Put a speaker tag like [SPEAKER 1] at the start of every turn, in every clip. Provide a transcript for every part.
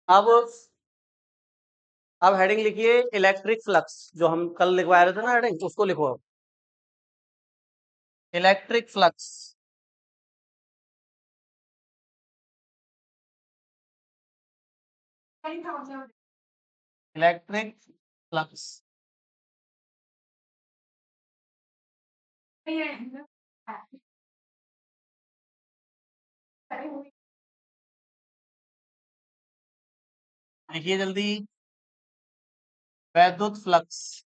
[SPEAKER 1] अब हेडिंग लिखिए electric flux, जो हम कल लिखवा रहे थे ना हेडिंग, उसको लिखो अब। Electric flux. Electric flux. लिखिए जल्दी। वैद्युत फ्लक्स।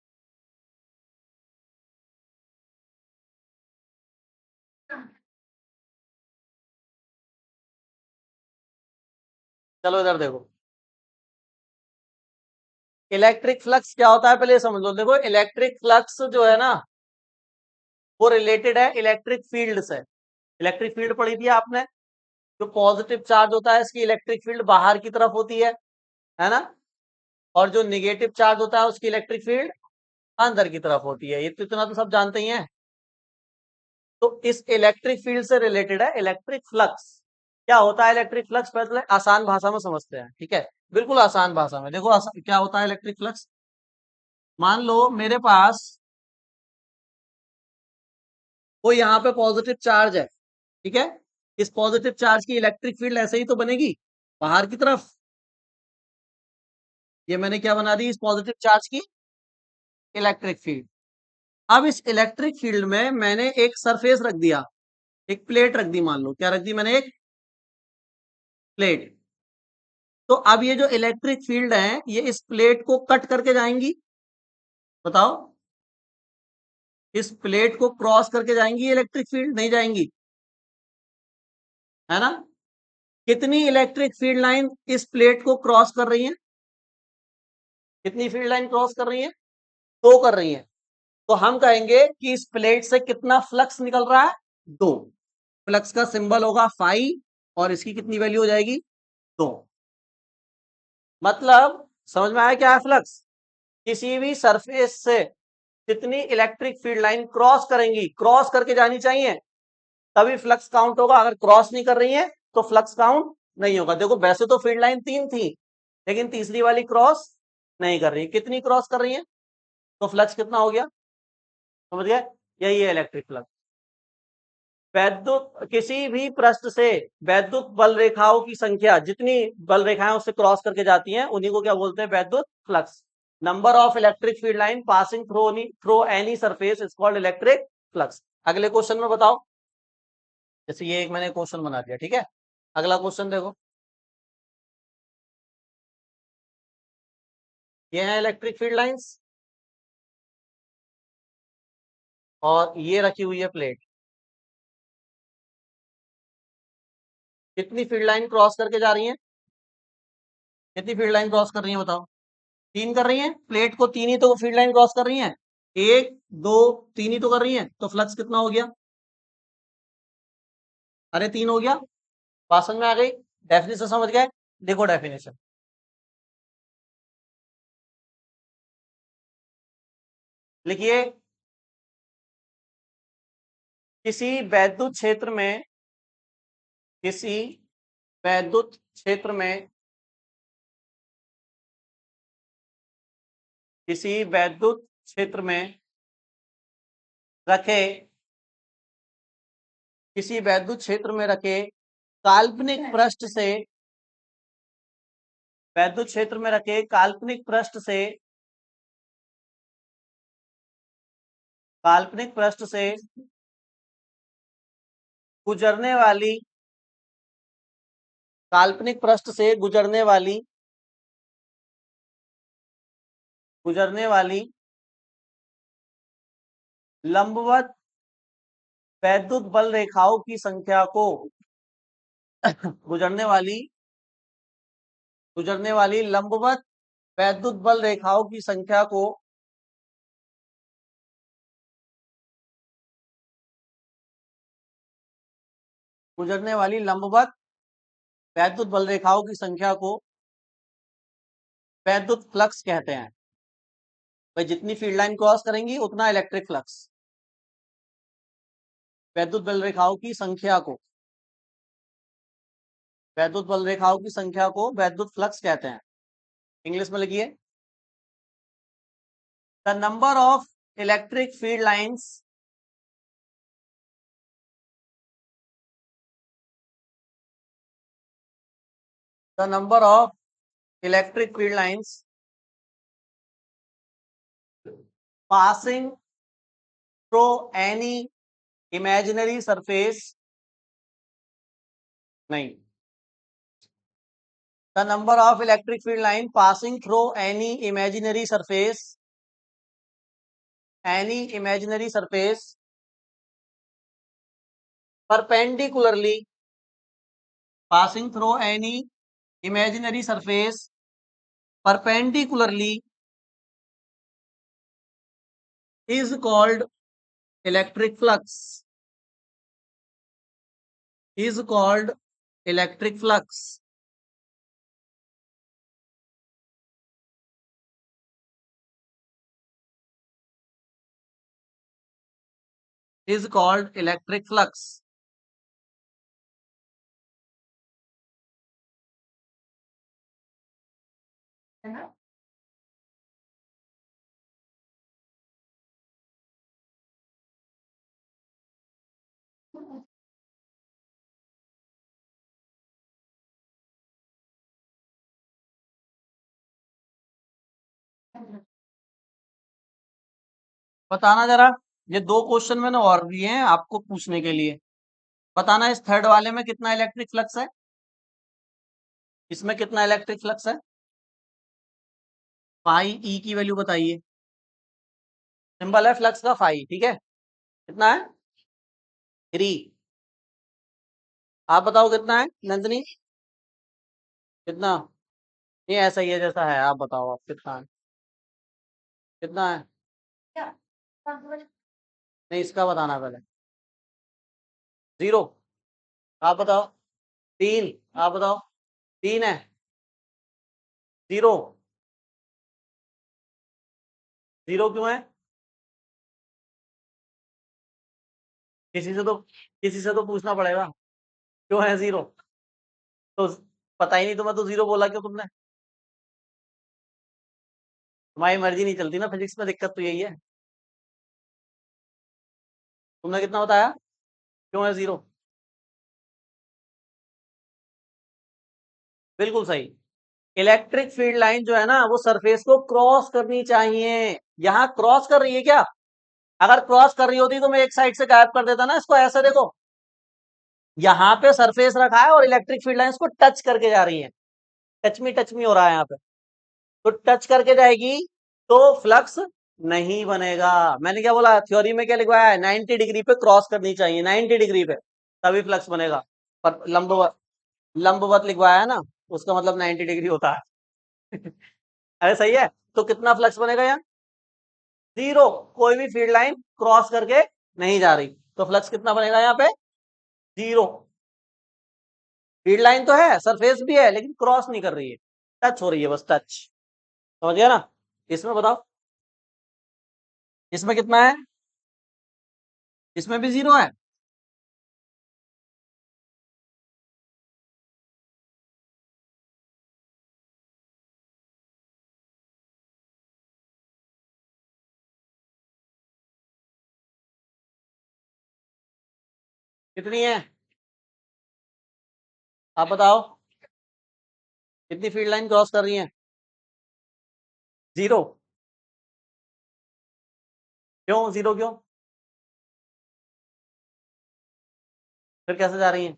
[SPEAKER 1] चलो इधर देखो, इलेक्ट्रिक फ्लक्स क्या होता है पहले ये समझ लो। देखो इलेक्ट्रिक फ्लक्स जो है ना, वो रिलेटेड है इलेक्ट्रिक फील्ड से। इलेक्ट्रिक फील्ड पढ़ी थी आपने। जो पॉजिटिव चार्ज होता है इसकी इलेक्ट्रिक फील्ड बाहर की तरफ होती है ना। और जो निगेटिव चार्ज होता है उसकी इलेक्ट्रिक फील्ड अंदर की तरफ होती है। ये तो इतना तो सब जानते ही हैं। तो इस इलेक्ट्रिक फील्ड से रिलेटेड है इलेक्ट्रिक फ्लक्स। क्या होता है इलेक्ट्रिक फ्लक्स, पहले आसान भाषा में समझते हैं, ठीक है। बिल्कुल आसान भाषा में देखो, क्या होता है इलेक्ट्रिक फ्लक्स। मान लो मेरे पास कोई यहाँ पे पॉजिटिव चार्ज है, ठीक है। इस पॉजिटिव चार्ज की इलेक्ट्रिक फील्ड ऐसे ही तो बनेगी बाहर की तरफ। ये मैंने क्या बना दी, इस पॉजिटिव चार्ज की इलेक्ट्रिक फील्ड। अब इस इलेक्ट्रिक फील्ड में मैंने एक सरफेस रख दिया, एक प्लेट रख दी। मान लो क्या रख दी मैंने, एक प्लेट। तो अब ये जो इलेक्ट्रिक फील्ड है ये इस प्लेट को कट करके जाएंगी। बताओ, इस प्लेट को क्रॉस करके जाएंगी इलेक्ट्रिक फील्ड, नहीं जाएंगी, है ना। कितनी इलेक्ट्रिक फील्ड लाइन इस प्लेट को क्रॉस कर रही है, कितनी फील्ड लाइन क्रॉस कर रही है, दो कर रही है। तो हम कहेंगे कि इस प्लेट से कितना फ्लक्स निकल रहा है, दो। फ्लक्स का सिंबल होगा फाई, और इसकी कितनी वैल्यू हो जाएगी, दो। मतलब समझ में आया क्या है फ्लक्स। किसी भी सरफेस से कितनी इलेक्ट्रिक फील्ड लाइन क्रॉस करेंगी, क्रॉस करके जानी चाहिए, तभी फ्लक्स काउंट होगा। अगर क्रॉस नहीं कर रही है तो फ्लक्स काउंट नहीं होगा। देखो वैसे तो फील्ड लाइन तीन थी, लेकिन तीसरी वाली क्रॉस नहीं कर रही। कितनी क्रॉस कर रही है, तो फ्लक्स कितना हो गया, समझ गए। यही है इलेक्ट्रिक फ्लक्स। वैद्युत किसी भी पृष्ठ से वैद्युत बल रेखाओं की संख्या, जितनी बल रेखाएं उससे क्रॉस करके जाती हैं, उन्हीं को क्या बोलते हैं, वैद्युत flux. Number of electric field line passing through any surface is called electric flux. अगले क्वेश्चन में बताओ। जैसे ये एक मैंने क्वेश्चन बना दिया, ठीक है। अगला क्वेश्चन देखो, ये है इलेक्ट्रिक फील्ड लाइंस, और ये रखी हुई है प्लेट। कितनी फील्ड लाइन क्रॉस करके जा रही है, कितनी फील्ड लाइन क्रॉस कर रही है बताओ। तीन कर रही है, प्लेट को तीन ही तो फील्ड लाइन क्रॉस कर रही है। एक दो तीन ही तो कर रही है, तो फ्लक्स कितना हो गया, अरे तीन हो गया। बात समझ में आ गई, डेफिनेशन समझ गए। देखो डेफिनेशन लिखिए। किसी वैद्युत क्षेत्र में, किसी वैद्युत क्षेत्र में, किसी वैद्युत क्षेत्र में रखे, किसी वैद्युत क्षेत्र में रखे काल्पनिक पृष्ठ से, वैद्युत क्षेत्र में रखे काल्पनिक पृष्ठ से, काल्पनिक पृष्ठ से गुजरने वाली, काल्पनिक पृष्ठ से गुजरने वाली, गुजरने वाली लंबवत वैद्युत बल रेखाओं की संख्या को गुजरने वाली, गुजरने वाली लंबवत वैद्युत बल रेखाओं की संख्या को गुजरने वाली लंबवत वैद्युत बल रेखाओं की संख्या को वैद्युत फ्लक्स कहते हैं। भाई जितनी फील्ड लाइन क्रॉस करेंगी उतना इलेक्ट्रिक फ्लक्स, वैद्युत बल रेखाओं की संख्या को वैद्युत बल रेखाओं की संख्या को वैद्युत फ्लक्स कहते हैं। इंग्लिश में लिखिए, the number of electric field lines the number of electric field lines passing through any imaginary surface, नहीं, the number of electric field line passing through any imaginary surface perpendicularly, passing through any imaginary surface perpendicularly is called electric flux, is called electric flux. Is called electric flux. बताना जरा, ये दो question मैंने और दिए हैं आपको पूछने के लिए। बताना इस थर्ड वाले में कितना इलेक्ट्रिक फ्लक्स है, इसमें कितना इलेक्ट्रिक फ्लक्स है। फाई ई की वैल्यू बताइए। सिंबल है फ्लक्स का फाई, ठीक है। कितना है? 3। आप बताओ कितना है नंदनी? कितना? ये ऐसा ही है जैसा है, आप बताओ आप कितना है, कितना है? नहीं, इसका बताना पहले। 0। आप बताओ। 3। आप बताओ। 3 है। 0। 0 क्यों है? किसी से तो पूछना पड़ेगा, क्यों है 0? तो पता ही नहीं तुम्हें तो 0 बोला क्यों तुमने? तुम्हारी मर्जी नहीं चलती ना, फिजिक्स में दिक्कत तो यही है। तुमने कितना बताया, क्यों है 0? बिल्कुल सही। इलेक्ट्रिक फील्ड लाइन जो है ना, वो सरफेस को क्रॉस करनी चाहिए। यहां क्रॉस कर रही है क्या? अगर क्रॉस कर रही होती तो मैं एक साइड से गायब कर देता ना इसको। ऐसे देखो, यहां पे सरफेस रखा है और इलेक्ट्रिक फील्ड लाइन इसको टच करके जा रही है। टच मी हो रहा है यहाँ पे, तो टच करके जाएगी तो फ्लक्स नहीं बनेगा। मैंने क्या बोला, थ्योरी में क्या लिखवाया है? 90 डिग्री पे क्रॉस करनी चाहिए, 90 डिग्री पे तभी फ्लक्स बनेगा। पर लंबवत, लंबवत लिखवाया है ना, उसका मतलब 90 डिग्री होता है। अरे सही है। तो कितना फ्लक्स बनेगा यहाँ? 0। कोई भी फील्ड लाइन क्रॉस करके नहीं जा रही, तो फ्लक्स कितना बनेगा यहाँ पे? 0। फील्ड लाइन तो है, सरफेस भी है, लेकिन क्रॉस नहीं कर रही है, टच हो रही है बस, टच। समझ गया ना? इसमें बताओ, इसमें कितना है? इसमें भी 0 है। कितनी है आप बताओ, कितनी फील्ड लाइन क्रॉस कर रही है? 0। क्यों 0 क्यों? फिर कैसे जा रही है?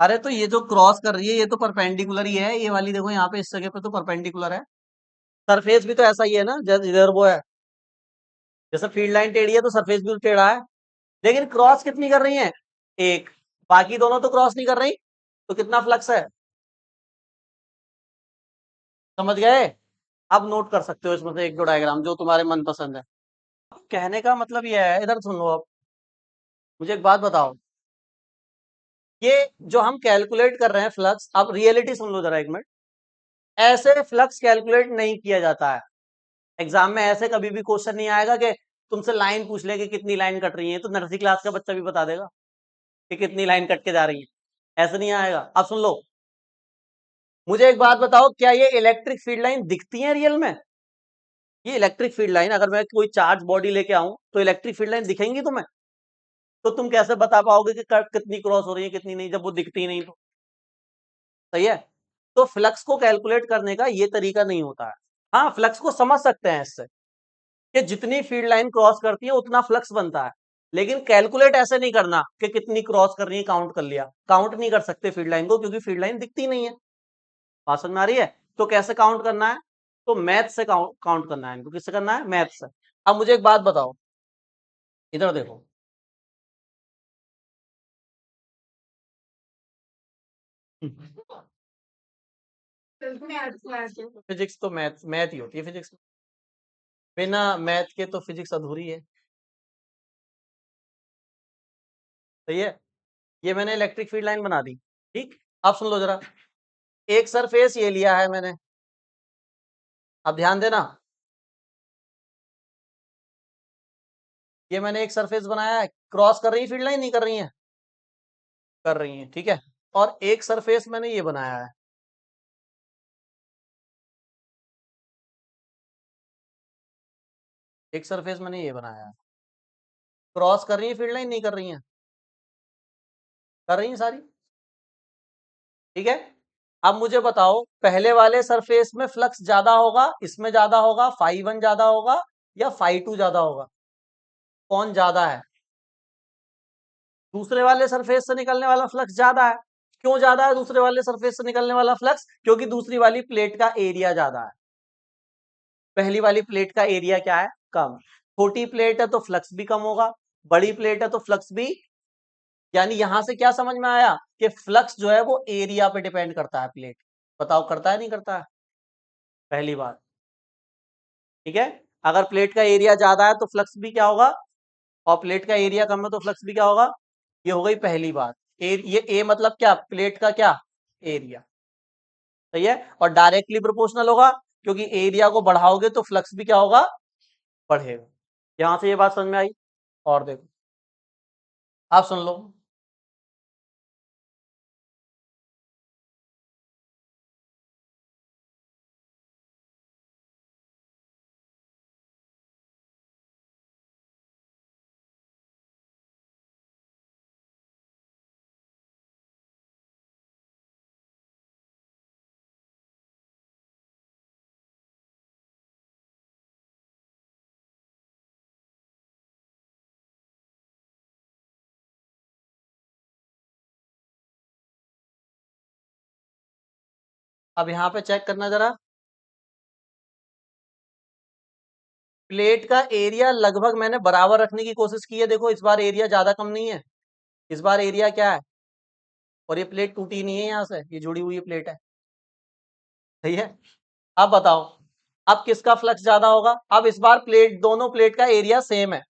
[SPEAKER 1] अरे तो ये जो क्रॉस कर रही है, ये तो परपेंडिकुलर ही है, ये वाली देखो यहाँ पे इस जगह पे तो परपेंडिकुलर है। सरफेस भी तो ऐसा ही है ना, जैसे इधर वो है, जैसे फील्ड लाइन टेढ़ी है तो सरफेस भी टेढ़ा है। लेकिन क्रॉस कितनी कर रही है? एक। बाकी दोनों तो क्रॉस नहीं कर रही, तो कितना फ्लक्स है? समझ गए? अब नोट कर सकते हो इसमें से एक दो डायग्राम जो तुम्हारे मन पसंद है। कहने का मतलब ये है, इधर सुन लो अब, मुझे एक बात बताओ। ये जो हम कैलकुलेट कर रहे हैं फ्लक्स, अब रियलिटी सुन लो जरा एक मिनट। ऐसे फ्लक्स कैलकुलेट नहीं किया जाता है। एग्जाम में ऐसे कभी भी क्वेश्चन नहीं आएगा कि तुमसे लाइन पूछ ले कि कितनी लाइन कट रही है, तो नर्सरी क्लास का बच्चा भी बता देगा कि कितनी लाइन कट के जा रही है। ऐसे नहीं आएगा। अब सुन लो, मुझे एक बात बताओ, क्या ये इलेक्ट्रिक फील्ड लाइन दिखती है रियल में? ये इलेक्ट्रिक फील्ड लाइन, अगर मैं कोई चार्ज बॉडी लेके आऊं तो इलेक्ट्रिक फील्ड लाइन दिखेंगी तुम्हें? तो तुम कैसे बता पाओगे कि कितनी क्रॉस हो रही है कितनी नहीं, जब वो दिखती ही नहीं तो? सही है। तो फ्लक्स को कैलकुलेट करने का ये तरीका नहीं होता है। हाँ, फ्लक्स को समझ सकते हैं इससे कि जितनी फील्ड लाइन क्रॉस करती है उतना फ्लक्स बनता है, लेकिन कैलकुलेट ऐसे नहीं करना कि कितनी क्रॉस कर रही है काउंट कर लिया। काउंट नहीं कर सकते फील्ड लाइन को, क्योंकि फील्ड लाइन दिखती नहीं है। बात समझ में आ रही है? तो कैसे काउंट करना है? तो मैथ से काउंट करना है इनको। किससे करना है? मैथ से। अब मुझे एक बात बताओ, इधर देखो। फिजिक्स तो मैथ मैथ ही होती है फिजिक्स में। बिना मैथ के तो फिजिक्स अधूरी है। सही है। ये मैंने इलेक्ट्रिक फील्ड लाइन बना दी। ठीक। अब सुन लो जरा, एक सरफेस ये लिया है मैंने। अब ध्यान देना, ये मैंने एक सरफेस बनाया है। क्रॉस कर रही है फील्ड लाइन, नहीं कर रही है? कर रही है, ठीक है। और एक सरफेस मैंने ये बनाया है। एक सरफेस मैंने ये बनाया है। क्रॉस कर रही है फील्ड लाइन, नहीं कर रही है? कर रही है सारी। ठीक है। अब मुझे बताओ, पहले वाले सरफेस में फ्लक्स ज्यादा होगा, इसमें ज्यादा होगा, φ1 ज्यादा होगा या φ2 ज्यादा होगा? कौन ज्यादा है? दूसरे वाले सरफेस से निकलने वाला फ्लक्स ज्यादा है। क्यों ज्यादा है दूसरे वाले सरफेस से निकलने वाला फ्लक्स? क्योंकि दूसरी वाली प्लेट का एरिया ज्यादा है। पहली वाली प्लेट का एरिया क्या है? कम। छोटी प्लेट है तो फ्लक्स भी कम होगा, बड़ी प्लेट है तो फ्लक्स भी। यानी यहां से क्या समझ में आया कि फ्लक्स जो है वो एरिया पे डिपेंड करता है प्लेट। बताओ करता है नहीं करता है? पहली बात। ठीक है। अगर प्लेट का एरिया ज्यादा है तो फ्लक्स भी क्या होगा, और प्लेट का एरिया कम है तो फ्लक्स भी क्या होगा। ये हो गई पहली बात। ये ए मतलब क्या? प्लेट का क्या? एरिया। सही है। और डायरेक्टली प्रोपोर्शनल होगा, क्योंकि एरिया को बढ़ाओगे तो फ्लक्स भी क्या होगा? बढ़ेगा। यहां से ये बात समझ में आई? और देखो, आप सुन लो। अब यहां पे चेक करना जरा, प्लेट का एरिया लगभग मैंने बराबर रखने की कोशिश की है। देखो इस बार एरिया ज्यादा कम नहीं है, इस बार एरिया क्या है। और ये प्लेट टूटी नहीं है, यहां से ये जुड़ी हुई प्लेट है। सही है। अब बताओ, अब किसका फ्लक्स ज्यादा होगा? अब इस बार प्लेट, दोनों प्लेट का एरिया सेम है।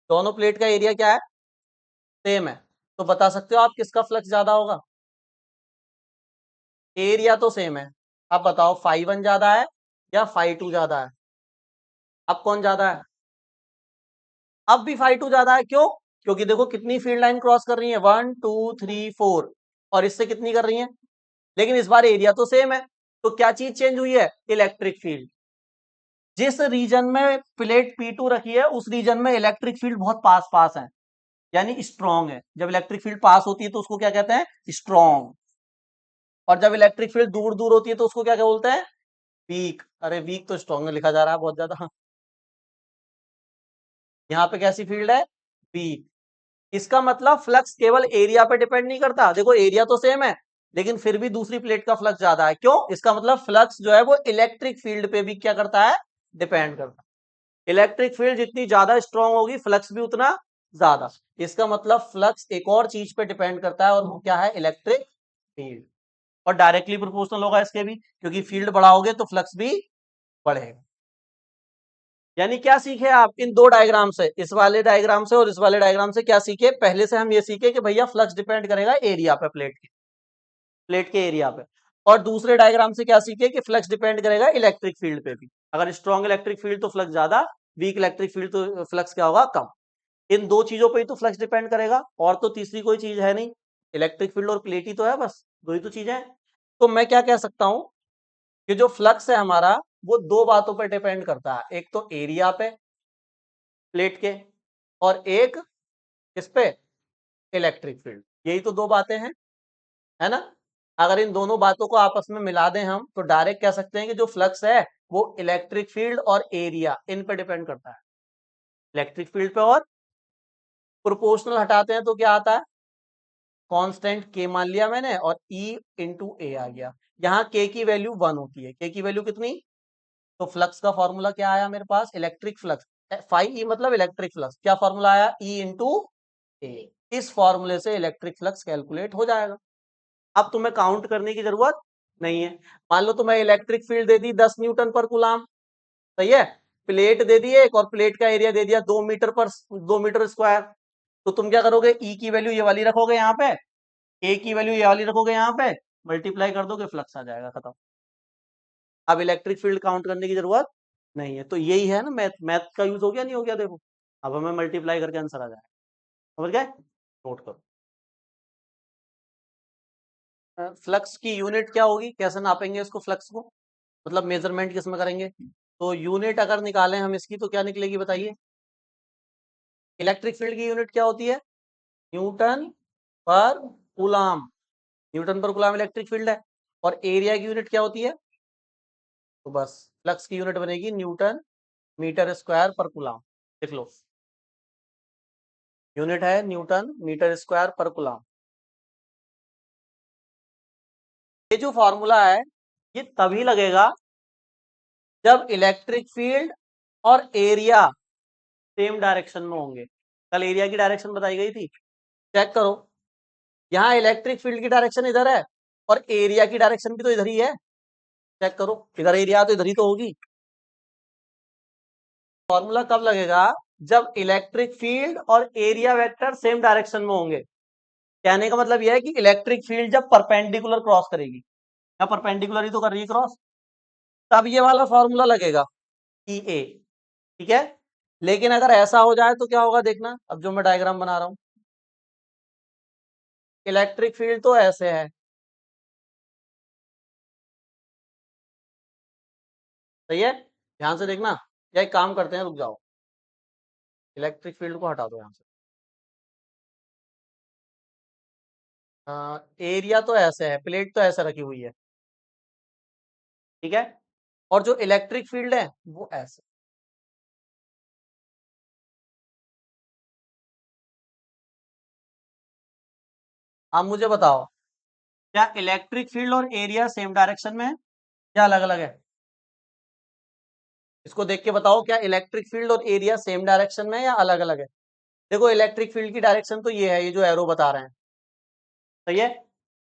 [SPEAKER 1] दोनों प्लेट का एरिया क्या है? सेम है। तो बता सकते हो आप किसका फ्लक्स ज्यादा होगा? एरिया तो सेम है। अब बताओ φ1 ज्यादा है या φ2 ज्यादा है? अब कौन ज्यादा है? अब भी φ2 ज्यादा है। क्यों? क्योंकि देखो कितनी फील्ड लाइन क्रॉस कर रही है, 1 2 3 4, और इससे कितनी कर रही है। लेकिन इस बार एरिया तो सेम है। तो क्या चीज चेंज हुई है? Electric field. जिस रीजन में प्लेट P2 रखी है उस रीजन में इलेक्ट्रिक फील्ड बहुत पास पास है, यानी स्ट्रॉन्ग है। जब इलेक्ट्रिक फील्ड पास होती है तो उसको क्या कहते हैं? स्ट्रॉन्ग। और जब इलेक्ट्रिक फील्ड दूर दूर होती है तो उसको क्या क्या बोलते हैं? वीक। अरे वीक तो स्ट्रॉन्ग में लिखा जा रहा है बहुत ज्यादा। यहाँ पे कैसी फील्ड है? वीक। इसका मतलब फ्लक्स केवल एरिया पे डिपेंड नहीं करता। देखो एरिया तो सेम है, लेकिन फिर भी दूसरी प्लेट का फ्लक्स ज्यादा है। क्यों? इसका मतलब फ्लक्स जो है वो इलेक्ट्रिक फील्ड पे भी क्या करता है? डिपेंड करता है। इलेक्ट्रिक फील्ड जितनी ज्यादा स्ट्रांग होगी फ्लक्स भी उतना ज्यादा। इसका मतलब फ्लक्स एक और चीज पे डिपेंड करता है, और वो क्या है? Electric field. और डायरेक्टली प्रोपोर्शनल होगा इसके भी, क्योंकि फील्ड बढ़ाओगे तो फ्लक्स भी बढ़ेगा। यानी क्या सीखे आप इन दो डायग्राम से, इस वाले डायग्राम से और इस वाले डायग्राम से? क्या सीखे? पहले से हम ये सीखे कि भैया फ्लक्स डिपेंड करेगा एरिया पे, प्लेट के एरिया पे। और दूसरे डायग्राम से क्या सीखे कि फ्लक्स डिपेंड करेगा इलेक्ट्रिक फील्ड पे भी। अगर स्ट्रॉन्ग इलेक्ट्रिक फील्ड तो फ्लक्स ज्यादा, वीक इलेक्ट्रिक फील्ड तो फ्लक्स क्या होगा? कम। इन दो चीजों पे ही तो फ्लक्स डिपेंड करेगा, और तो तीसरी कोई चीज है नहीं। इलेक्ट्रिक फील्ड और प्लेट ही तो है, बस दो ही तो चीजें हैं। तो मैं क्या कह सकता हूं कि जो फ्लक्स है हमारा वो दो बातों पर डिपेंड करता है, एक तो एरिया पे प्लेट के, और एक किस पे, इलेक्ट्रिक फील्ड। यही तो दो बातें हैं, है ना। अगर इन दोनों बातों को आपस में मिला दें हम तो डायरेक्ट कह सकते हैं कि जो फ्लक्स है वो इलेक्ट्रिक फील्ड और एरिया इन पे डिपेंड करता है। इलेक्ट्रिक फील्ड पे और प्रोपोर्शनल हटाते हैं तो क्या आता है, कांस्टेंट के मान लिया मैंने और E इंटू ए आ गया। यहाँ के की वैल्यू 1 होती है, के की वैल्यू कितनी, तो फ्लक्स का फॉर्मूला क्या आया मेरे पास, इलेक्ट्रिक फ्लक्स, फाई ई मतलब इलेक्ट्रिक फ्लक्स, क्या फॉर्मूला आया, E इंटू ए। इस फॉर्मूले से इलेक्ट्रिक फ्लक्स कैलकुलेट हो जाएगा। अब तुम्हें काउंट करने की जरूरत नहीं है। मान लो तुम्हें इलेक्ट्रिक फील्ड दे दी 10 न्यूटन पर कूलाम, सही है, प्लेट दे दी एक और प्लेट का एरिया दे दिया 2 मीटर पर 2 मीटर स्क्वायर, तो तुम क्या करोगे, ई की वैल्यू ये वाली रखोगे यहाँ पे, ए की वैल्यू ये वाली रखोगे यहाँ पे, मल्टीप्लाई कर दोगे फ्लक्स आ जाएगा, खत्म। अब इलेक्ट्रिक फील्ड काउंट करने की जरूरत नहीं है। तो यही है ना, मैथ, मैथ का यूज हो गया नहीं हो गया, देखो अब हमें मल्टीप्लाई करके आंसर आ जाएगा, समझ गए, नोट करो। फ्लक्स की यूनिट क्या होगी, कैसे नापेंगे इसको फ्लक्स को, मतलब मेजरमेंट किस में करेंगे, तो यूनिट अगर निकालें हम इसकी तो क्या निकलेगी बताइए, इलेक्ट्रिक फील्ड की यूनिट क्या होती है, न्यूटन पर कूलाम, न्यूटन पर कूलाम इलेक्ट्रिक फील्ड है, और एरिया की यूनिट क्या होती है, तो बस फ्लक्स की यूनिट बनेगी न्यूटन मीटर स्क्वायर पर कूलाम, लिख लो, यूनिट है न्यूटन मीटर स्क्वायर पर कूलाम। ये जो फॉर्मूला है ये तभी लगेगा जब इलेक्ट्रिक फील्ड और एरिया सेम डायरेक्शन में होंगे। कल एरिया की डायरेक्शन बताई गई थी, चेक करो, यहाँ इलेक्ट्रिक फील्ड की डायरेक्शन इधर है और एरिया की डायरेक्शन भी तो इधर ही है, चेक करो, इधर एरिया तो इधर ही तो होगी। फॉर्मूला कब लगेगा, जब इलेक्ट्रिक फील्ड और एरिया वेक्टर सेम डायरेक्शन में होंगे। कहने का मतलब यह है कि इलेक्ट्रिक फील्ड जब परपेंडिकुलर क्रॉस करेगी, या परपेंडिकुलर ही तो कर रही है क्रॉस, तब ये वाला फॉर्मूला लगेगा ई ए, ठीक है। लेकिन अगर ऐसा हो जाए तो क्या होगा देखना, अब जो मैं डायग्राम बना रहा हूं, इलेक्ट्रिक फील्ड तो ऐसे है, सही है, ध्यान से देखना, या एक काम करते हैं, रुक जाओ, इलेक्ट्रिक फील्ड को हटा दो यहां से, एरिया तो ऐसे है, प्लेट तो ऐसे रखी हुई है, ठीक है, और जो इलेक्ट्रिक फील्ड है वो ऐसे। अब मुझे बताओ, क्या इलेक्ट्रिक फील्ड और एरिया सेम डायरेक्शन में है या अलग अलग है, इसको देख के बताओ, क्या इलेक्ट्रिक फील्ड और एरिया सेम डायरेक्शन में है या अलग अलग है। देखो इलेक्ट्रिक फील्ड की डायरेक्शन तो ये है, ये जो एरो बता रहे हैं, सही है,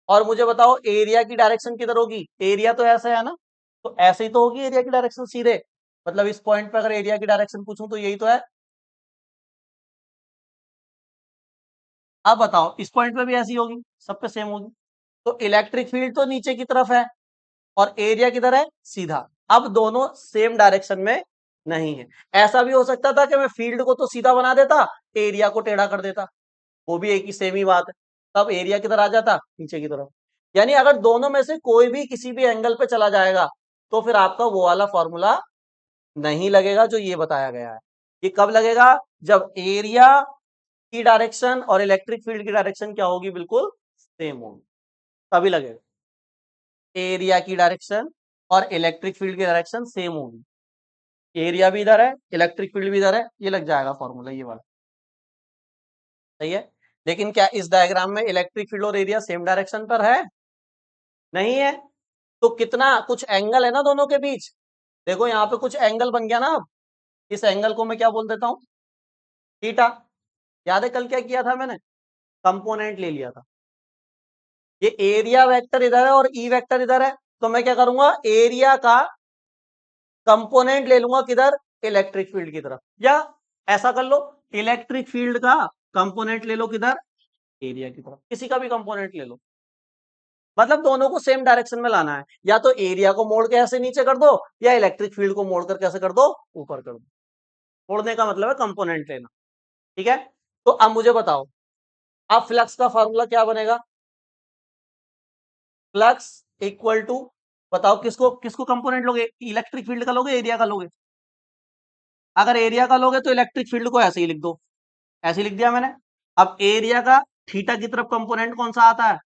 [SPEAKER 1] और मुझे बताओ एरिया की डायरेक्शन किधर होगी, एरिया तो ऐसा है ना, तो ऐसे ही तो होगी एरिया की डायरेक्शन सीधे, मतलब इस पॉइंट पे अगर एरिया की डायरेक्शन पूछूं तो यही तो है। अब बताओ इस पॉइंट पे भी ऐसी होगी, सब पे सेम होगी, तो इलेक्ट्रिक फील्ड तो नीचे की तरफ है और एरिया किधर है, सीधा। अब दोनों सेम डायरेक्शन में नहीं है। ऐसा भी हो सकता था कि मैं फील्ड को तो सीधा बना देता, एरिया को टेढ़ा कर देता, वो भी एक ही सेम ही बात है, तब एरिया किधर आ जाता, नीचे की तरफ। यानी अगर दोनों में से कोई भी किसी भी एंगल पे चला जाएगा तो फिर आपका वो वाला फॉर्मूला नहीं लगेगा जो ये बताया गया है। ये कब लगेगा, जब एरिया की डायरेक्शन और इलेक्ट्रिक फील्ड की डायरेक्शन क्या होगी, बिल्कुल सेम होगी, तभी लगेगा। एरिया की डायरेक्शन और इलेक्ट्रिक फील्ड की डायरेक्शन सेम होगी, एरिया भी इधर है इलेक्ट्रिक फील्ड भी इधर है, ये लग जाएगा फॉर्मूला ये वाला, सही है। लेकिन क्या इस डायग्राम में इलेक्ट्रिक फील्ड और एरिया सेम डायरेक्शन पर है, नहीं है, तो कितना कुछ एंगल है ना दोनों के बीच, देखो यहाँ पे कुछ एंगल बन गया ना, अब इस एंगल को मैं क्या बोल देता हूँ, थीटा। याद है कल क्या किया था मैंने, कंपोनेंट ले लिया था, ये एरिया वेक्टर इधर है और ई वेक्टर इधर है, तो मैं क्या करूंगा, एरिया का कंपोनेंट ले लूंगा किधर, इलेक्ट्रिक फील्ड की तरफ, या ऐसा कर लो, इलेक्ट्रिक फील्ड का कंपोनेंट ले लो किधर, एरिया की तरफ, किसी का भी कंपोनेंट ले लो, मतलब दोनों को सेम डायरेक्शन में लाना है, या तो एरिया को मोड़ के ऐसे नीचे कर दो या इलेक्ट्रिक फील्ड को मोड़ कर कैसे कर दो, ऊपर कर दो। मोड़ने का मतलब है कंपोनेंट लेना, ठीक है। तो अब मुझे बताओ, अब फ्लक्स का फॉर्मूला क्या बनेगा, फ्लक्स इक्वल टू, बताओ किसको किसको कंपोनेंट लोगे, इलेक्ट्रिक फील्ड का लोगे एरिया का लोगे? अगर एरिया का लोगे तो इलेक्ट्रिक फील्ड को ऐसे ही लिख दो, ऐसे ही लिख दिया मैंने। अब एरिया का थीटा की तरफ कंपोनेंट कौन सा आता है?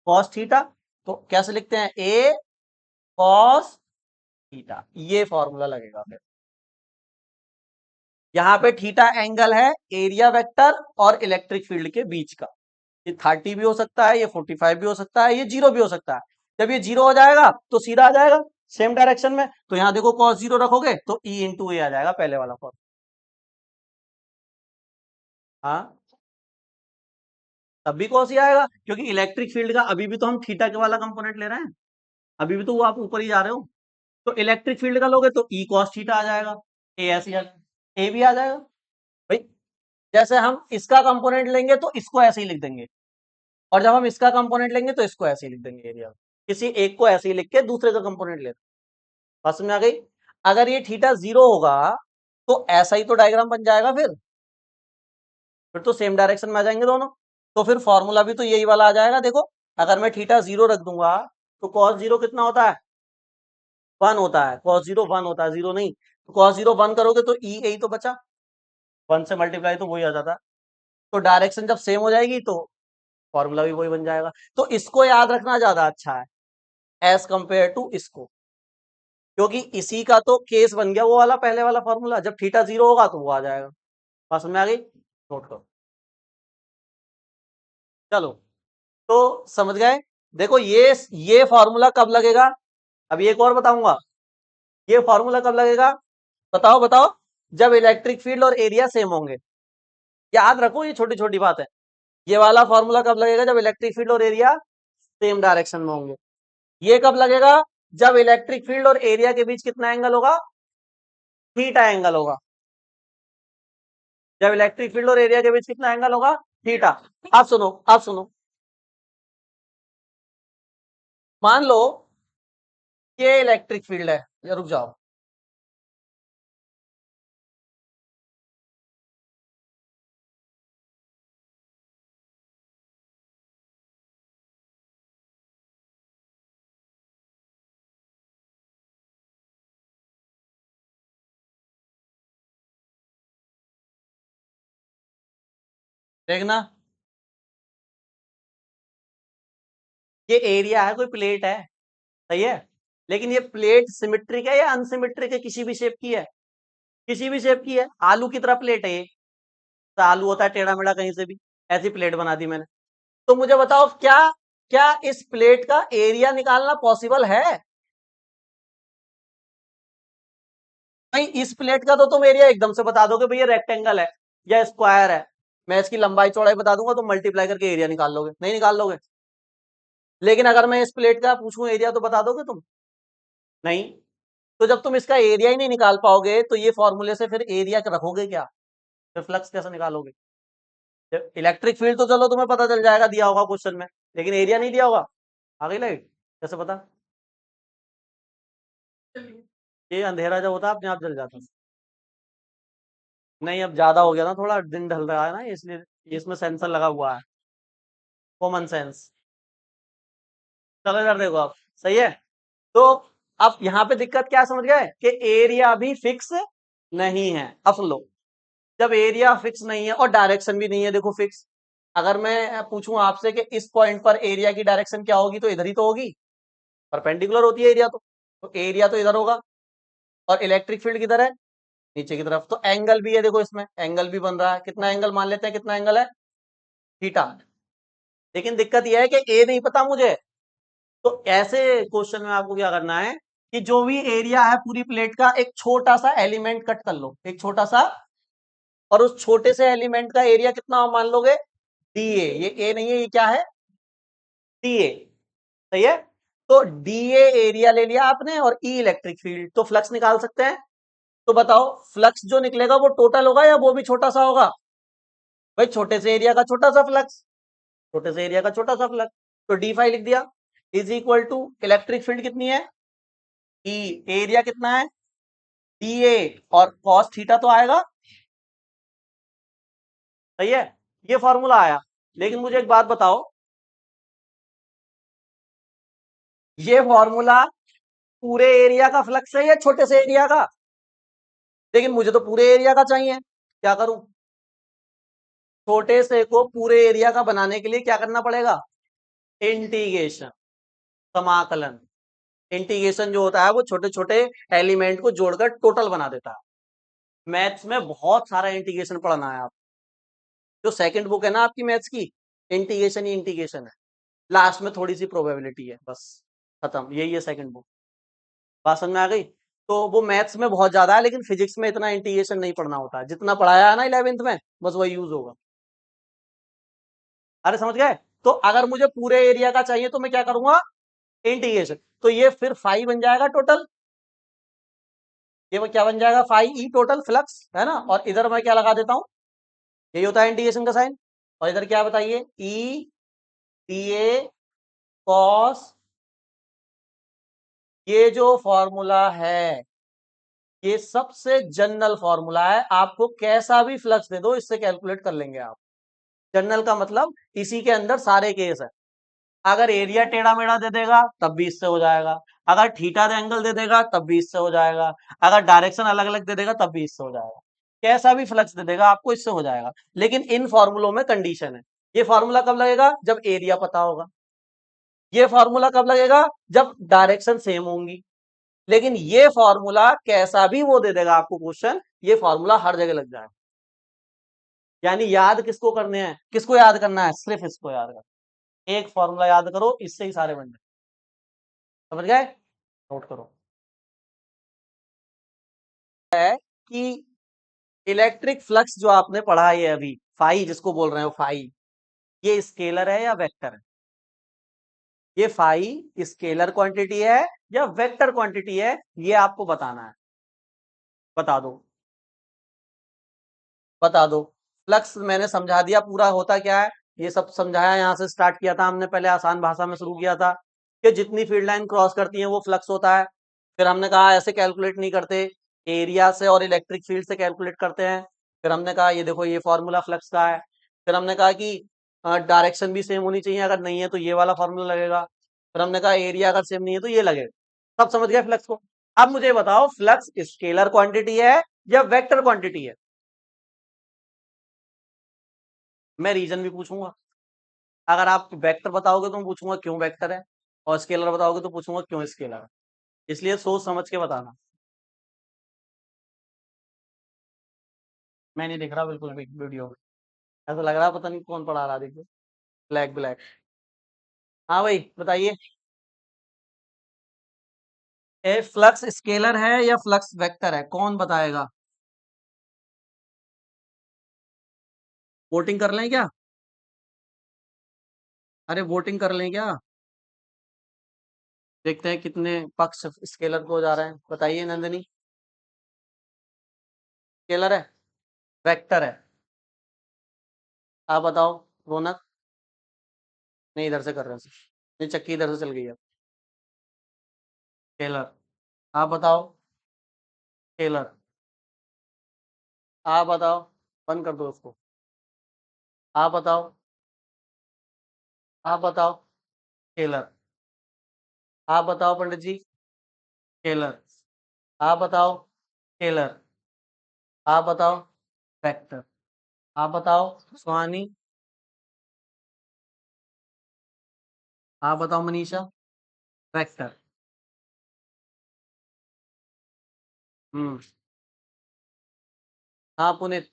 [SPEAKER 1] Cos theta. तो कैसे लिखते हैं? ए कॉस थीटा, ये फॉर्मूला लगेगा फिर। यहाँ पे थीटा एंगल है एरिया वेक्टर और इलेक्ट्रिक फील्ड के बीच का। ये 30 भी हो सकता है, ये 45 भी हो सकता है, ये 0 भी हो सकता है। जब ये 0 हो जाएगा तो सीधा आ जाएगा सेम डायरेक्शन में। तो यहाँ देखो cos 0 रखोगे तो E इंटू ए आ जाएगा पहले वाला फॉर्म। हाँ, तब भी cos ही आएगा क्योंकि इलेक्ट्रिक फील्ड का अभी भी तो हम थीटा के वाला कंपोनेंट ले रहे हैं, अभी भी तो वो आप ऊपर ही जा रहे हो। तो इलेक्ट्रिक फील्ड का लोगे तो E cos थीटा आ जाएगा, ए ऐसे ही आ जाएगा, ए भी आ जाएगा भाई। जैसे हम इसका कंपोनेंट लेंगे तो इसको ऐसे ही लिख देंगे, और जब हम इसका कंपोनेंट लेंगे तो इसको ऐसे ही लिख देंगे एरिया। किसी एक को ऐसे ही लिख के दूसरे का कंपोनेंट लेते, बात समझ में आ गई? अगर ये थीटा 0 होगा तो ऐसा ही तो डायग्राम बन जाएगा, फिर तो सेम डायरेक्शन में आ जाएंगे दोनों। तो फिर फॉर्मूला भी तो यही वाला आ जाएगा। देखो अगर मैं थीटा 0 रख दूंगा तो cos 0 कितना होता है? 1 होता है। cos 0 1 होता है, 0 नहीं। तो cos 0 1 करोगे तो ई यही तो बचा, 1 से मल्टीप्लाई तो वही आ जाता है। तो डायरेक्शन जब सेम हो जाएगी तो फॉर्मूला भी वही बन जाएगा। तो इसको याद रखना ज्यादा अच्छा है एज कंपेयर टू इसको, क्योंकि इसी का तो केस बन गया वो वाला पहले वाला फॉर्मूला, जब थीटा 0 होगा तो वो आ जाएगा। बात समझ में आ गई? नोट करो। चलो, तो समझ गए। देखो ये फॉर्मूला कब लगेगा? अभी एक और बताऊंगा। ये फॉर्मूला कब लगेगा? बताओ बताओ। जब इलेक्ट्रिक फील्ड और एरिया सेम होंगे। याद रखो ये छोटी छोटी बात है। ये वाला फॉर्मूला कब लगेगा? जब इलेक्ट्रिक फील्ड और एरिया सेम डायरेक्शन में होंगे। ये कब लगेगा? जब इलेक्ट्रिक फील्ड और एरिया के बीच कितना एंगल होगा? थीटा एंगल होगा। जब इलेक्ट्रिक फील्ड और एरिया के बीच कितना एंगल होगा? थीटा। आप सुनो, आप सुनो। मान लो ये इलेक्ट्रिक फील्ड है, या रुक जाओ, देखना। ये एरिया है, कोई प्लेट है, सही है। लेकिन ये प्लेट सिमेट्रिक है या अनसिमेट्रिक है? किसी भी शेप की है, किसी भी शेप की है। आलू की तरह प्लेट है ये, तो आलू होता है टेढ़ा मेढ़ा कहीं से भी, ऐसी प्लेट बना दी मैंने। तो मुझे बताओ क्या क्या इस प्लेट का एरिया निकालना पॉसिबल है? भाई इस प्लेट का तो तुम एरिया एकदम से बता दोगे भैया रेक्टेंगल है या स्क्वायर है। मैं इसकी लंबाई चौड़ाई बता दूंगा, तो मल्टीप्लाई करके एरिया निकाल लोगे, नहीं निकाल लोगे। लेकिन अगर मैं इस प्लेट का पूछूं एरिया तो बता दोगे तुम? नहीं। तो जब तुम इसका एरिया ही नहीं निकाल पाओगे तो ये फॉर्मूले से फिर एरिया रखोगे क्या? फिर फ्लक्स कैसे निकालोगे? इलेक्ट्रिक फील्ड तो चलो तुम्हें पता चल जाएगा, दिया होगा क्वेश्चन में, लेकिन एरिया नहीं दिया होगा। आ गई लाइट? कैसे पता? ये अंधेरा जब होता है अपने आप जल जाता है। नहीं, अब ज्यादा हो गया ना, थोड़ा दिन ढल रहा है ना, इसलिए इसमें सेंसर लगा हुआ है, कॉमन सेंस। चलो इधर देखो आप, सही है। तो अब यहाँ पे दिक्कत क्या समझ गए कि एरिया भी फिक्स नहीं है। अब सुन लो, जब एरिया फिक्स नहीं है और डायरेक्शन भी नहीं है देखो फिक्स, अगर मैं पूछूं आपसे कि इस पॉइंट पर एरिया की डायरेक्शन क्या होगी, तो इधर ही तो होगी, परपेंडिकुलर होती है एरिया तो एरिया तो इधर होगा। और इलेक्ट्रिक फील्ड किधर है? नीचे की तरफ। तो एंगल भी है, देखो इसमें एंगल भी बन रहा है। कितना एंगल मान लेते हैं, कितना एंगल है? थीटा। लेकिन दिक्कत यह है कि ए नहीं पता मुझे। तो ऐसे क्वेश्चन में आपको क्या करना है कि जो भी एरिया है पूरी प्लेट का, एक छोटा सा एलिमेंट कट कर लो, एक छोटा सा, और उस छोटे से एलिमेंट का एरिया कितना हो मान लोगे? D A. ये ए नहीं है, ये क्या है? डी ए। सही है। तो डी ए एरिया ले लिया आपने और ई इलेक्ट्रिक फील्ड, तो फ्लक्स निकाल सकते हैं। तो बताओ फ्लक्स जो निकलेगा वो टोटल होगा या वो भी छोटा सा होगा? भाई छोटे से एरिया का छोटा सा फ्लक्स, छोटे से एरिया का छोटा सा फ्लक्स। तो डी फाई लिख दिया, is equal to electric field कितनी है? ई। एरिया कितना है? D A. और कॉस थीटा तो आएगा। सही है। ये फॉर्मूला आया। लेकिन मुझे एक बात बताओ, ये फॉर्मूला पूरे एरिया का फ्लक्स है या छोटे से एरिया का? लेकिन मुझे तो पूरे एरिया का चाहिए, क्या करूं? छोटे से को पूरे एरिया का बनाने के लिए क्या करना पड़ेगा? इंटीग्रेशन, समाकलन। इंटीग्रेशन जो होता है वो छोटे छोटे एलिमेंट को जोड़कर टोटल बना देता है। मैथ्स में बहुत सारा इंटीग्रेशन पढ़ना है आप। जो सेकंड बुक है ना आपकी मैथ्स की, इंटीग्रेशन ही इंटीग्रेशन है। लास्ट में थोड़ी सी प्रोबेबिलिटी है, बस खत्म, यही है सेकंड बुक। बात समझ में आ गई? तो वो मैथ्स में बहुत ज्यादा है, लेकिन फिजिक्स में इतना इंटीग्रेशन नहीं पढ़ना होता है। जितना पढ़ाया है ना 11th में, बस वही यूज होगा। अरे समझ गए? तो अगर मुझे पूरे एरिया का चाहिए तो मैं क्या करूंगा? इंटीग्रेशन। तो ये फिर फाई बन जाएगा टोटल। ये वो क्या बन जाएगा? फाई ई टोटल फ्लक्स, है ना? और इधर मैं क्या लगा देता हूं? यही होता है इंटीग्रेशन का साइन। और इधर क्या बताइए? E T A cos. ये जो फॉर्मूला है ये सबसे जनरल फॉर्मूला है, आपको कैसा भी फ्लक्स दे दो इससे कैलकुलेट कर लेंगे आप। जनरल का मतलब इसी के अंदर सारे केस है। अगर एरिया टेढ़ा मेढ़ा दे देगा तब भी इससे हो जाएगा, अगर थीटा एंगल दे देगा तब भी इससे हो जाएगा, अगर डायरेक्शन अलग अलग दे देगा तब भी इससे हो जाएगा। कैसा भी फ्लक्स दे देगा आपको इससे हो जाएगा। लेकिन इन फॉर्मूलों में कंडीशन है। ये फॉर्मूला कब लगेगा? जब एरिया पता होगा। ये फॉर्मूला कब लगेगा? जब डायरेक्शन सेम होंगी। लेकिन ये फॉर्मूला कैसा भी वो दे देगा आपको क्वेश्चन, ये फॉर्मूला हर जगह लग जाएगा। यानी याद किसको करने हैं? किसको याद करना है? सिर्फ इसको याद करना। एक फॉर्मूला याद करो, इससे ही सारे बन जाए। समझ गए? नोट करो। है कि इलेक्ट्रिक फ्लक्स जो आपने पढ़ा है अभी, फाई जिसको बोल रहे हो फाई, ये स्केलर है या वेक्टर है? ये फाई स्केलर क्वांटिटी है या वेक्टर क्वांटिटी है, ये आपको बताना है। बता दो, बता दो। फ्लक्स मैंने समझा दिया पूरा होता क्या है, ये सब समझाया। यहां से स्टार्ट किया था हमने, पहले आसान भाषा में शुरू किया था कि जितनी फील्ड लाइन क्रॉस करती है वो फ्लक्स होता है। फिर हमने कहा ऐसे कैलकुलेट नहीं करते, एरिया से और इलेक्ट्रिक फील्ड से कैलकुलेट करते हैं। फिर हमने कहा ये देखो ये फॉर्मूला फ्लक्स का है। फिर हमने कहा कि डायरेक्शन भी सेम होनी चाहिए, अगर नहीं है तो ये वाला फॉर्मूला लगेगा। फिर हमने कहा एरिया अगर सेम नहीं है तो ये लगेगा। सब समझ गए फ्लक्स को? अब मुझे बताओ फ्लक्स स्केलर क्वांटिटी है या वेक्टर क्वांटिटी है? मैं रीजन भी पूछूंगा। अगर आप वेक्टर बताओगे तो मैं पूछूंगा क्यों वेक्टर है, और स्केलर बताओगे तो पूछूंगा क्यों स्केलर है। इसलिए सोच समझ के बताना। मैं नहीं देख रहा बिल्कुल भी वीडियो में। ऐसा लग रहा है पता नहीं कौन पढ़ा रहा है, देखिए ब्लैक ब्लैक। हाँ भाई बताइए। ए फ्लक्स स्केलर है या फ्लक्स वेक्टर है, कौन बताएगा? वोटिंग कर लें क्या? अरे वोटिंग कर लें क्या? देखते हैं कितने पक्ष स्केलर को जा रहे हैं। बताइए नंदिनी। स्केलर है? वेक्टर है? आप बताओ। रोनक? नहीं इधर से कर रहे हैं। नहीं चक्की इधर से चल गई है। स्केलर। आप बताओ। स्केलर। आप बताओ। बंद कर दो उसको। आप बताओ। आप बताओ। स्केलर। आप बताओ पंडित जी। स्केलर। आप बताओ। स्केलर। आप बताओ। वेक्टर। आप बताओ। सुहानी। आप बताओ मनीषा। वेक्टर। हम्म। हाँ पुनित।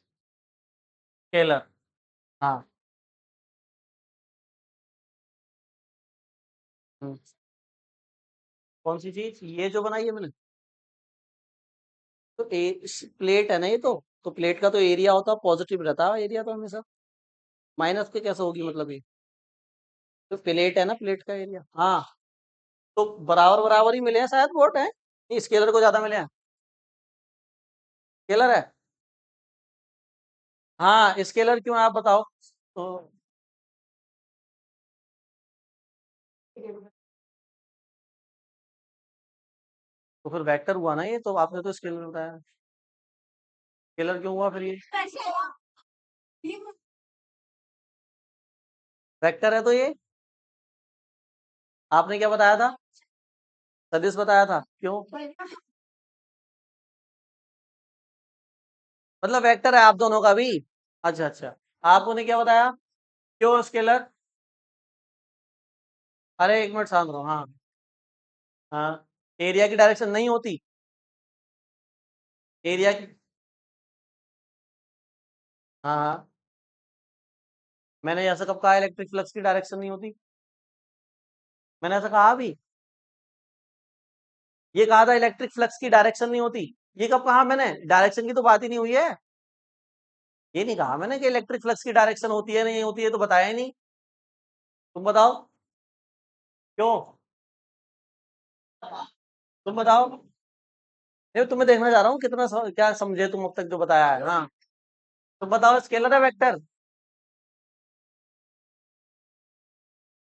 [SPEAKER 1] स्केलर। हाँ। हम्म। कौन सी चीज ये जो बनाई है मैंने? तो प्लेट है ना ये तो प्लेट का तो एरिया होता है पॉजिटिव रहता है एरिया तो हमेशा। माइनस के कैसे होगी मतलब ये? तो प्लेट है ना, प्लेट का एरिया। हाँ। तो बराबर बराबर ही मिले हैं शायद, वोट है। स्केलर को ज्यादा मिले हैं। स्केलर है। हाँ स्केलर क्यों है आप बताओ। तो तो फिर वेक्टर हुआ ना ये, तो आपने तो स्केलर बताया। स्केलर क्यों हुआ फिर ये? वेक्टर है तो ये। आपने क्या बताया था? सदिश बताया था, क्यों? मतलब वेक्टर है आप दोनों का भी। अच्छा अच्छा, आपको ने क्या बताया? क्यों स्केलर? अरे एक मिनट शांत रहो। हाँ हाँ, एरिया की डायरेक्शन नहीं होती। एरिया की, हाँ हाँ, मैंने ऐसा कब कहा इलेक्ट्रिक फ्लक्स की डायरेक्शन नहीं होती? मैंने ऐसा कहा भी? ये कहा था इलेक्ट्रिक फ्लक्स की डायरेक्शन नहीं होती। ये कब कहा मैंने? डायरेक्शन की तो बात ही नहीं हुई है। ये नहीं कहा मैंने कि इलेक्ट्रिक फ्लक्स की डायरेक्शन होती है नहीं होती है, तो बताया ही नहीं। तुम बताओ क्यों? तुम बताओ। नहीं, तुम्हें देखना चाह रहा हूँ कितना क्या समझे तुम अब तक जो बताया है। हाँ, तुम बताओ स्केलर है वेक्टर?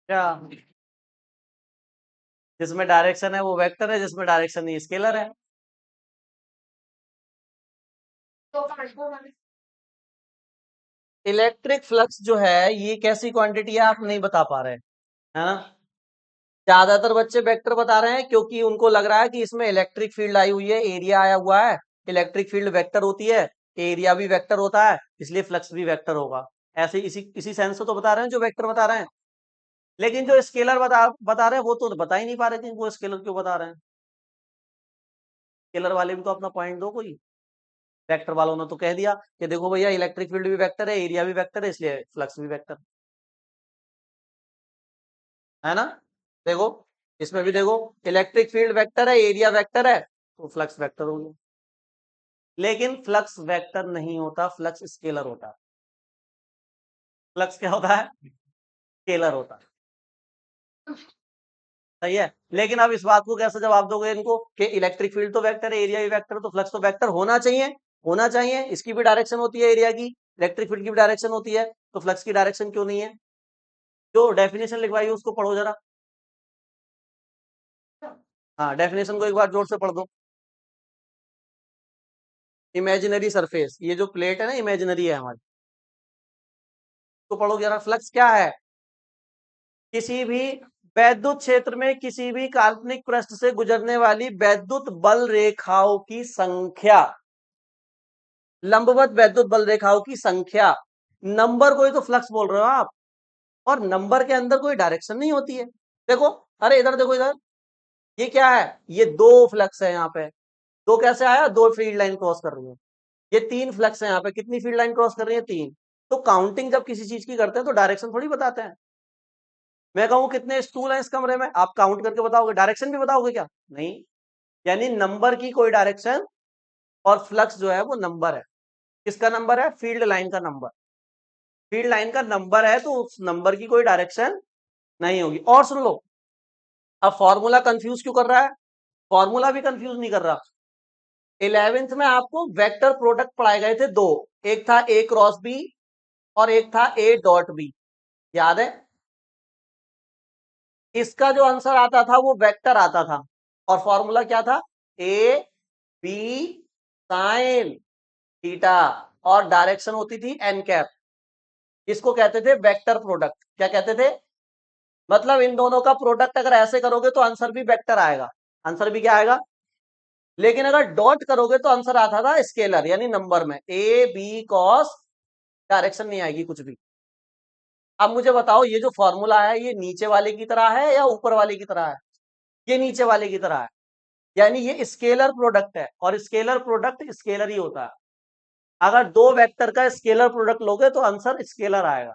[SPEAKER 1] क्या? जिसमें डायरेक्शन है वो वेक्टर है, जिसमें डायरेक्शन नहीं स्केलर है। इलेक्ट्रिक फ्लक्स जो है ये कैसी क्वांटिटी है आप नहीं बता पा रहे हैं, है ना? ज्यादातर बच्चे वेक्टर बता रहे हैं क्योंकि उनको लग रहा है कि इसमें इलेक्ट्रिक फील्ड आई हुई है, एरिया आया हुआ है। इलेक्ट्रिक फील्ड वेक्टर होती है, एरिया भी वेक्टर होता है, इसलिए फ्लक्स भी वेक्टर होगा। ऐसे इसी इसी सेंस से तो बता रहे हैं जो वेक्टर बता रहे हैं। लेकिन जो स्केलर बता रहे हैं वो तो बता ही नहीं पा रहे कि वो स्केलर क्यों बता रहे हैं। स्केलर वाले भी तो अपना पॉइंट दो कोई। वेक्टर वालों ने तो कह दिया कि देखो भैया इलेक्ट्रिक फील्ड भी वेक्टर है, एरिया भी वेक्टर है, इसलिए फ्लक्स भी वेक्टर है ना। देखो, इसमें भी देखो, इलेक्ट्रिक फील्ड वेक्टर है, एरिया वेक्टर है, तो फ्लक्स वेक्टर हो गया। लेकिन फ्लक्स वेक्टर नहीं होता, फ्लक्स स्केलर होता है। फ्लक्स क्या होता है? स्केलर होता है। सही है। लेकिन अब इस बात को कैसे जवाब दोगे इनको कि इलेक्ट्रिक फील्ड तो वेक्टर है, एरिया भी वेक्टर है, तो फ्लक्स तो वेक्टर होना चाहिए। होना चाहिए, इसकी भी डायरेक्शन होती है एरिया की, इलेक्ट्रिक फील्ड की भी डायरेक्शन होती है, तो फ्लक्स की डायरेक्शन क्यों नहीं है? जो डेफिनेशन लिखवाई है उसको पढ़ो जरा। हाँ, डेफिनेशन को एक बार जोर से पढ़ दो। इमेजिनरी सरफेस, ये जो प्लेट है ना इमेजिनरी है हमारी, तो पढ़ो जरा। फ्लक्स क्या है? किसी भी वैद्युत क्षेत्र में किसी भी काल्पनिक पृष्ठ से गुजरने वाली वैद्युत बल रेखाओं की संख्या, लंबवत वैद्युत बल रेखाओं की संख्या। नंबर कोई तो फ्लक्स बोल रहे हो आप, और नंबर के अंदर कोई डायरेक्शन नहीं होती है। देखो, अरे इधर देखो इधर, ये क्या है? ये दो फ्लक्स है यहाँ पे। दो कैसे आया? दो फील्ड लाइन क्रॉस कर रही है। ये तीन फ्लक्स है यहाँ पे, कितनी फील्ड लाइन क्रॉस कर रही है? तीन। तो काउंटिंग जब किसी चीज की करते हैं तो डायरेक्शन थोड़ी बताते हैं। मैं कहूँ कितने स्टूल हैं इस कमरे में, आप काउंट करके बताओगे, डायरेक्शन भी बताओगे क्या? नहीं। यानी नंबर की कोई डायरेक्शन, और फ्लक्स जो है वो नंबर है। किसका नंबर है? फील्ड लाइन का नंबर। फील्ड लाइन का नंबर है तो उस नंबर की कोई डायरेक्शन नहीं होगी। और सुन लो, अब फॉर्मूला कंफ्यूज क्यों कर रहा है? फॉर्मूला भी कंफ्यूज नहीं कर रहा। 11th में आपको वेक्टर प्रोडक्ट पढ़ाए गए थे दो, एक था ए क्रॉस बी और एक था ए डॉट बी, याद है? इसका जो आंसर आता था वो वेक्टर आता था, और फॉर्मूला क्या था? ए बी साइन थीटा, और डायरेक्शन होती थी एन कैप। इसको कहते थे वेक्टर प्रोडक्ट। क्या कहते थे? मतलब इन दोनों का प्रोडक्ट अगर ऐसे करोगे तो आंसर भी वेक्टर आएगा। आंसर भी क्या आएगा? लेकिन अगर डॉट करोगे तो आंसर आता था स्केलर, यानी नंबर में ए बी कॉस, डायरेक्शन नहीं आएगी कुछ भी। अब मुझे बताओ ये जो फॉर्मूला है ये नीचे वाले की तरह है या ऊपर वाले की तरह है? ये नीचे वाले की तरह है, यानी ये स्केलर प्रोडक्ट है, और स्केलर प्रोडक्ट स्केलर ही होता है। अगर दो वेक्टर का स्केलर प्रोडक्ट लोगे तो आंसर स्केलर आएगा।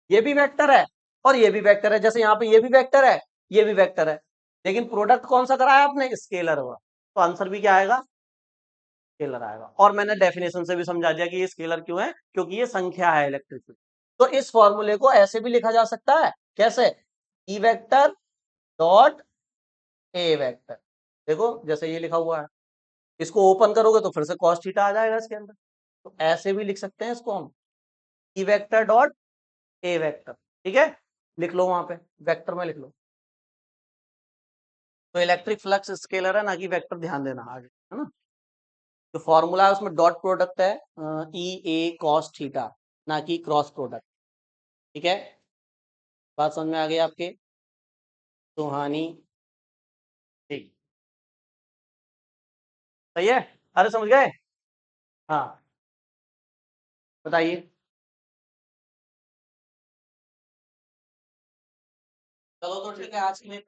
[SPEAKER 1] ये भी वेक्टर है और ये भी वेक्टर है, जैसे यहाँ पे ये भी वेक्टर है, ये भी वेक्टर है, लेकिन प्रोडक्ट कौन सा कराया आपने? स्केलर हुआ, तो आंसर भी क्या आएगा? स्केलर आएगा। और मैंने डेफिनेशन से भी समझा दिया कि ये स्केलर क्यों है, क्योंकि ये संख्या है इलेक्ट्रिक फील्ड। तो इस फॉर्मूले को ऐसे भी लिखा जा सकता है, कैसे? E vector dot A vector. देखो जैसे ये लिखा हुआ है, इसको ओपन करोगे तो फिर से cos थीटा आ जाएगा इसके अंदर। तो ऐसे भी लिख सकते हैं इसको हम, E vector dot A vector. ठीक है, लिख लो वहां पे, वेक्टर में लिख लो। तो इलेक्ट्रिक फ्लक्स स्केलर है ना कि वेक्टर, ध्यान देना आगे, है ना। जो फॉर्मूला है उसमें डॉट प्रोडक्ट है, ई ए कॉस थीटा, ना कि क्रॉस प्रोडक्ट। ठीक है, बात समझ में आ गई आपके? सुहानी सही है, अरे समझ गए। हाँ बताइए। चलो तो ठीक है, आज के लिए